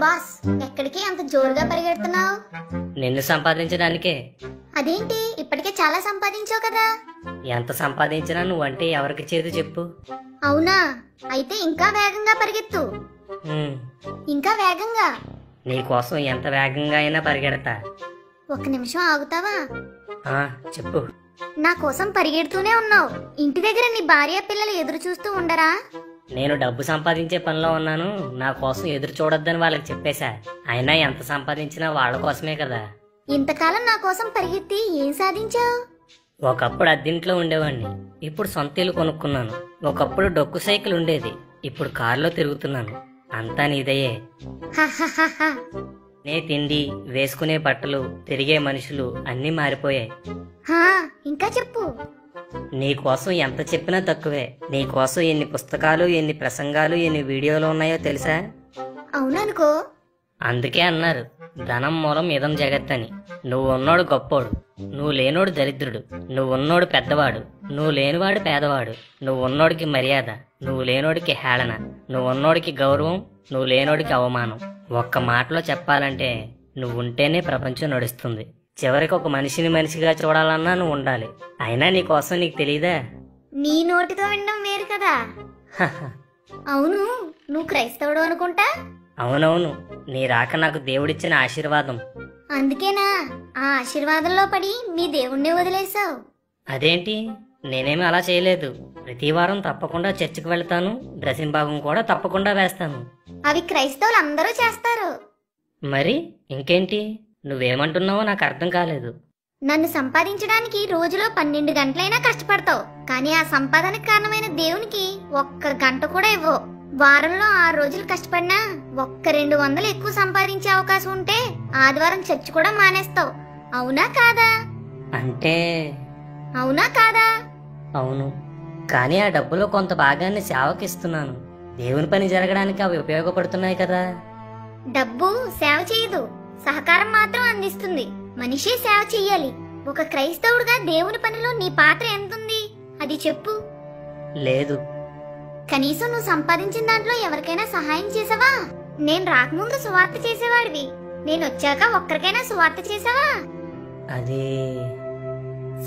Boss, ఎక్కడికి అంత జోరుగా పరిగెడుతున్నావు? నిన్ను సంపాదించడానికే. అదేంటి, ఇప్పటికే చాలా సంపాదించావు కదా? ఎంత సంపాదించినా నువ్వంటే ఎవరికి చేదు చెప్పు. అవునా? అయితే ఇంకా వేగంగా పరిగెత్తు. ఇంకా వేగంగా. నీకోసం ఎంత వేగంగా అయినా పరిగెడతా. ఒక్క నిమిషం ఆగుతావా? చెప్పు. నా కోసం పరిగెడుతూనే ఉన్నావు. ఇంటి దగ్గర నీ భార్య పిల్లలు ఎదురు చూస్తూ ఉండరా? నేను డబ్బు సంపాదించే పనిలో ఉన్నాను, నా కోసం ఎదురు చూడొద్దని వాళ్ళకి చెప్పేశా. అయినా ఎంత సంపాదించినా వాళ్ళ కోసమే కదా. ఇంతకాలం నా కోసం పరిగెత్తి ఏం సాధించావు? ఒకప్పుడు అద్దెంట్లో ఉండేవాడిని, ఇప్పుడు సొంత ఇల్లు కొనుక్కున్నాను. ఒకప్పుడు డొక్కు సైకిల్ ఉండేది, ఇప్పుడు కారులో తిరుగుతున్నాను. అంతా నీదయ్యే. నే తిండి, వేసుకునే బట్టలు, తిరిగే మనుషులు అన్నీ మారిపోయాయి. ఇంకా చెప్పు. నీకోసం ఎంత చెప్పినా తక్కువే. నీకోసం ఎన్ని పుస్తకాలు, ఎన్ని ప్రసంగాలు, ఎన్ని వీడియోలు ఉన్నాయో తెలుసా? అవుననుకో. అందుకే అన్నారు ధనం మూలం ఇదం జగత్తని. నువ్వు ఉన్నోడు గొప్పోడు, నువ్వు లేనోడు దరిద్రుడు. నువ్వు ఉన్నోడు పెద్దవాడు, నువ్వు లేనివాడు పేదవాడు. నువ్వు ఉన్నోడికి మర్యాద, నువ్వు లేనోడికి హేళన. నువ్వు ఉన్నోడికి గౌరవం, నువ్వు లేనోడికి అవమానం. ఒక్క మాటలో చెప్పాలంటే నువ్వు ఉంటేనే ప్రపంచం నడుస్తుంది. చివరికి ఒక మనిషిని మనిషిగా చూడాలన్నా నువ్వు ఉండాలి. అయినా నీ కోసం నీకు తెలీదా? నీ నోటితో వినడం వేరు కదా. అవును, నువ్వు క్రైస్తవుడు అనుకుంటా. అవునవును, నీ రాక నాకు దేవుడిచ్చిన ఆశీర్వాదం. అందుకేనా ఆ ఆశీర్వాదంలో పడి మీ దేవుణ్ణి వదిలేసావు? అదేంటి, నేనేమి అలా చేయలేదు. ప్రతి వారం తప్పకుండా చర్చికి వెళ్తాను, డ్రెస్సింగ్ భాగం కూడా తప్పకుండా వేస్తాను. అవి క్రైస్తవులు అందరూ చేస్తారు. మరి ఇంకేంటి? నువ్వేమంటున్నావో నాకు అర్థం కాలేదు. నన్ను సంపాదించడానికి రోజులో 12 గంటలైనా కష్టపడతావు, కానీ ఆ సంపాదనకు కారణమైన దేవునికి ఒక్క గంట కూడా ఇవ్వవు. వారంలో 6 రోజులు కష్టపడినా ఒక్క 200 ఎక్కువ సంపాదించే అవకాశం ఉంటే ఆదివారం చర్చి కూడా మానేస్తావు. అవునా కాదా? అంటే అవునా కాదా? అవును, కానీ ఆ డబ్బులో కొంత భాగాన్ని సేవకిస్తున్నాను. దేవుని పని జరగడానికి అవి ఉపయోగపడుతున్నాయి కదా. డబ్బు సేవ చేయదు, సహకారం మాత్రం అందిస్తుంది. మనిషి సేవ చెయ్యాలి. ఒక క్రైస్తవుడుగా దేవుని పనిలో నీ పాత్ర ఎంతుంది? అది చెప్పు. లేదు. కనీసం నువ్వు సంపాదించిన దాంట్లో ఎవరికైనా సహాయం చేసావా? నేను రాకముందు సువార్త చేసేవాడివి, నేను వచ్చాక ఒక్కరికైనా సువార్త చేసావా? అది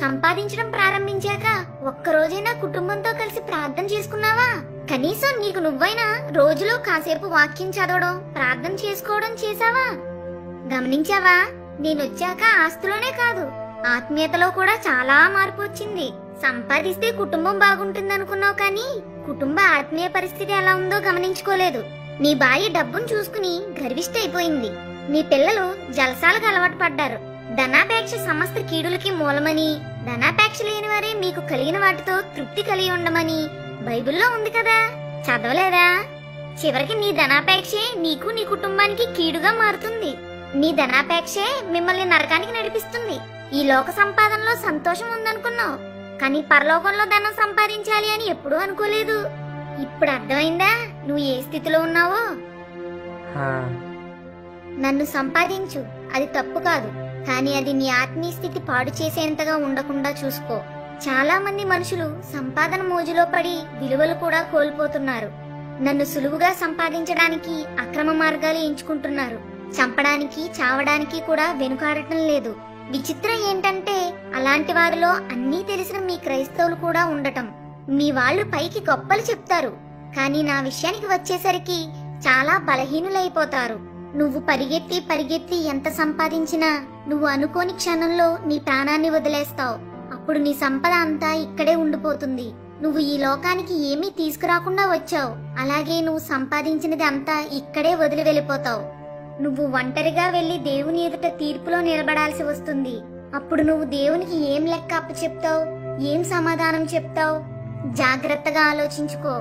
సంపాదించడం ప్రారంభించాక ఒక్కరోజైనా కుటుంబంతో కలిసి ప్రార్థన చేసుకున్నావా? కనీసం నీకు నువ్వైనా రోజులో కాసేపు వాక్యం చదవడం, ప్రార్థన చేసుకోవడం చేసావా? గమనించావా? నేనొచ్చాక ఆస్తిలోనే కాదు, ఆత్మీయతలో కూడా చాలా మార్పు వచ్చింది. సంపాదిస్తే కుటుంబం బాగుంటుందనుకున్నావు, కానీ కుటుంబ ఆత్మీయ పరిస్థితి ఎలా ఉందో గమనించుకోలేదు. నీ భార్య డబ్బును చూసుకుని గర్విష్ట అయిపోయింది. నీ పిల్లలు జలసాలకు అలవాటు పడ్డారు. ధనాపేక్ష సమస్త కీడులకి మూలమని, ధనాపేక్ష లేని వారే మీకు కలిగిన వాటితో తృప్తి కలిగి ఉండమని బైబిల్లో ఉంది కదా. చదవలేదా? చివరికి నీ ధనాపేక్షే నీకు నీ కుటుంబానికి కీడుగా మారుతుంది. నీ ధనాపేక్షే మిమ్మల్ని నరకానికి నడిపిస్తుంది. ఈ లోక సంపాదనలో సంతోషం ఉందనుకున్నావు, కానీ పరలోకంలో ధనం సంపాదించాలి అని ఎప్పుడూ అనుకోలేదు. ఇప్పుడు అర్థమైందా నువ్వు ఏ స్థితిలో ఉన్నావో? నన్ను సంపాదించు, అది తప్పు కాదు, కానీ అది నీ ఆత్మీయ స్థితి పాడు చేసేంతగా ఉండకుండా చూసుకో. చాలా మంది మనుషులు సంపాదన మోజులో పడి విలువలు కూడా కోల్పోతున్నారు. నన్ను సులువుగా సంపాదించడానికి అక్రమ మార్గాలు ఎంచుకుంటున్నారు. చంపడానికి, చావడానికి కూడా వెనుకాడటం లేదు. విచిత్రం ఏంటంటే అలాంటి వారిలో అన్నీ తెలిసిన మీ క్రైస్తవులు కూడా ఉండటం. మీ వాళ్ళు పైకి గొప్పలు చెప్తారు, కానీ నా విషయానికి వచ్చేసరికి చాలా బలహీనులైపోతారు. నువ్వు పరిగెత్తి పరిగెత్తి ఎంత సంపాదించినా నువ్వు అనుకోని క్షణంలో నీ ప్రాణాన్ని వదిలేస్తావు. అప్పుడు నీ సంపద అంతా ఇక్కడే ఉండిపోతుంది. నువ్వు ఈ లోకానికి ఏమీ తీసుకురాకుండా వచ్చావు, అలాగే నువ్వు సంపాదించినది అంతా ఇక్కడే వదిలి వెళ్ళిపోతావు. నువ్వు ఒంటరిగా వెళ్లి దేవుని ఎదుట తీర్పులో నిలబడాల్సి వస్తుంది. అప్పుడు నువ్వు దేవునికి ఏం లెక్క అప్పచెప్తావు? ఏం సమాధానం చెప్తావు? జాగ్రత్తగా ఆలోచించుకో.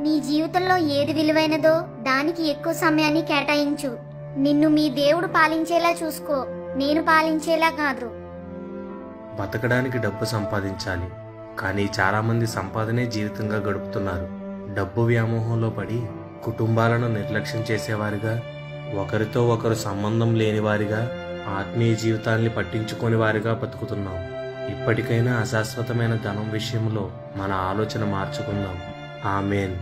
నీ జీవితంలో ఏది విలువైనదో దానికి ఎక్కువ సమయాన్ని కేటాయించు. నిన్ను మీ దేవుడు పాలించేలా చూసుకో, నేను పాలించేలా కాదు. బతకడానికి డబ్బు సంపాదించాలి, కానీ చాలా మంది సంపాదనే జీవితంగా గడుపుతున్నారు. డబ్బు వ్యామోహంలో పడి కుటుంబాలను నిర్లక్ష్యం చేసేవారుగా, ఒకరితో ఒకరు సంబంధం లేనివారిగా, ఆత్మీయ జీవితాన్ని పట్టించుకోని వారిగా బతుకుతున్నాం. ఇప్పటికైనా అశాశ్వతమైన ధనం విషయంలో మన ఆలోచన మార్చుకుందాం. ఆమేన్.